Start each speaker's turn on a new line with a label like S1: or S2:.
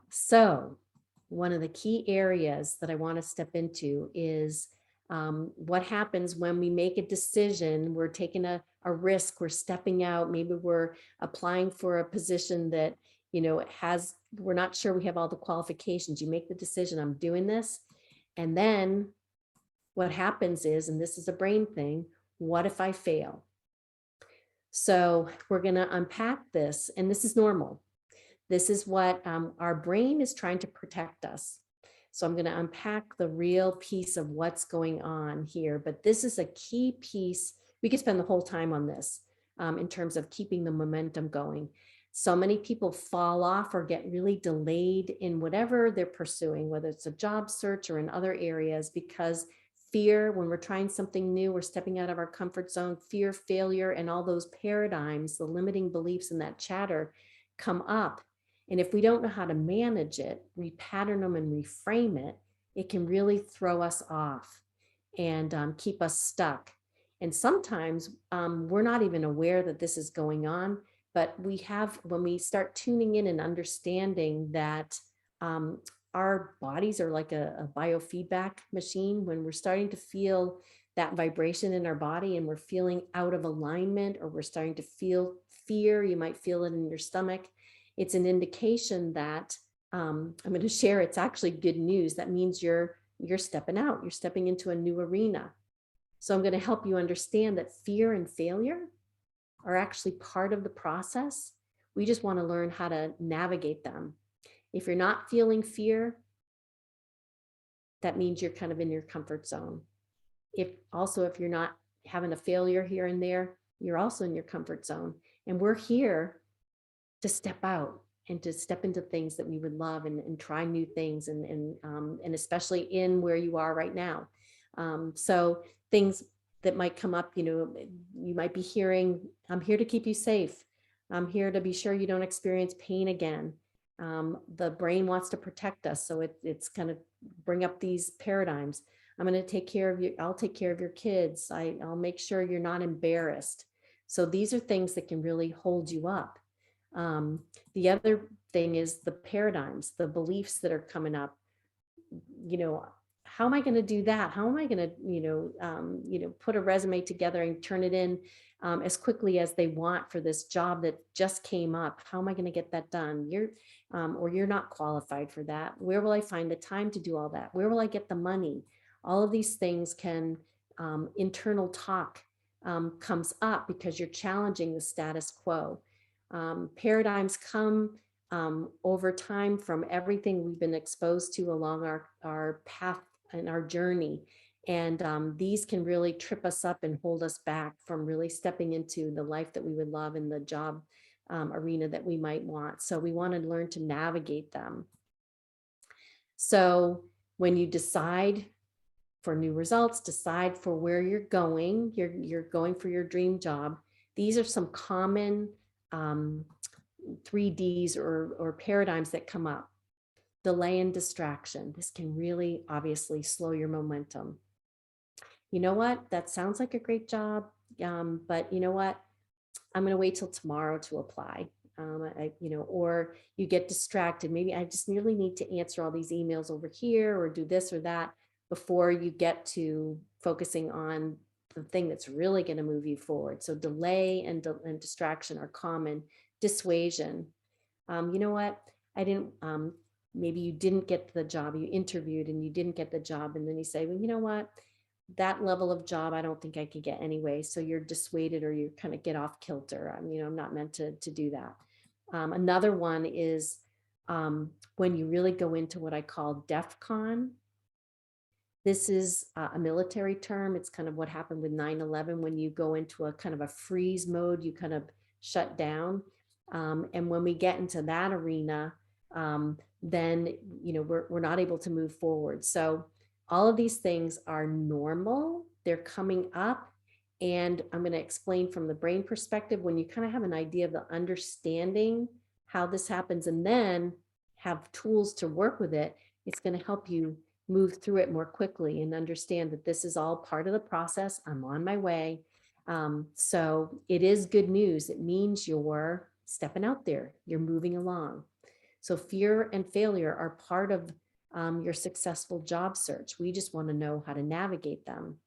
S1: So one of the key areas that I want to step into is what happens when we make a decision. We're taking a risk, we're stepping out, maybe we're applying for a position that, we're not sure we have all the qualifications. You make the decision, I'm doing this. And then what happens is, and this is a brain thing, what if I fail? So we're going to unpack this, and this is normal. This is what our brain is trying to protect us. So I'm going to unpack the real piece of what's going on here, but this is a key piece. We could spend the whole time on this in terms of keeping the momentum going. So many people fall off or get really delayed in whatever they're pursuing, whether it's a job search or in other areas, because fear, when we're trying something new, we're stepping out of our comfort zone, fear, failure, and all those paradigms, the limiting beliefs and that chatter come up. And if we don't know how to manage it, repattern them and reframe it, it can really throw us off and keep us stuck. And sometimes we're not even aware that this is going on, but when we start tuning in and understanding that our bodies are like a biofeedback machine, when we're starting to feel that vibration in our body and we're feeling out of alignment, or we're starting to feel fear, you might feel it in your stomach. It's an indication that I'm going to share. It's actually good news. That means you're stepping out. You're stepping into a new arena. So I'm going to help you understand that fear and failure are actually part of the process. We just want to learn how to navigate them. If you're not feeling fear, that means you're kind of in your comfort zone. If you're not having a failure here and there, you're also in your comfort zone. And we're here to step out and to step into things that we would love, and try new things, and especially in where you are right now. So things that might come up, you might be hearing, I'm here to keep you safe. I'm here to be sure you don't experience pain again. The brain wants to protect us. So it's kind of bring up these paradigms. I'm going to take care of you. I'll take care of your kids. I'll make sure you're not embarrassed. So these are things that can really hold you up. The other thing is the paradigms, the beliefs that are coming up. How am I going to do that? How am I going to, put a resume together and turn it in as quickly as they want for this job that just came up? How am I going to get that done? Or you're not qualified for that. Where will I find the time to do all that? Where will I get the money? All of these things can, internal talk comes up because you're challenging the status quo. Paradigms come over time from everything we've been exposed to along our path and our journey. And these can really trip us up and hold us back from really stepping into the life that we would love in the job arena that we might want. So we want to learn to navigate them. So when you decide for new results, decide for where you're going, you're going for your dream job. These are some common 3Ds or paradigms that come up. Delay and distraction. This can really obviously slow your momentum. You know what? That sounds like a great job. But you know what? I'm going to wait till tomorrow to apply. Or you get distracted. Maybe I just really need to answer all these emails over here or do this or that before you get to focusing on the thing that's really going to move you forward. So delay and distraction are common. Dissuasion. You know what? I didn't, maybe you didn't get the job, you interviewed and you didn't get the job. And then you say, well, you know what? That level of job, I don't think I could get anyway. So you're dissuaded, or you kind of get off kilter. I'm not meant to do that. Another one is when you really go into what I call DEFCON. This is a military term. It's kind of what happened with 9/11. When you go into a kind of a freeze mode, you kind of shut down. And when we get into that arena, then we're not able to move forward. So all of these things are normal. They're coming up. And I'm going to explain from the brain perspective, when you kind of have an idea of the understanding how this happens and then have tools to work with it, it's going to help you move through it more quickly and understand that this is all part of the process. I'm on my way. So it is good news. It means you're stepping out there, you're moving along. So fear and failure are part of your successful job search. We just want to know how to navigate them.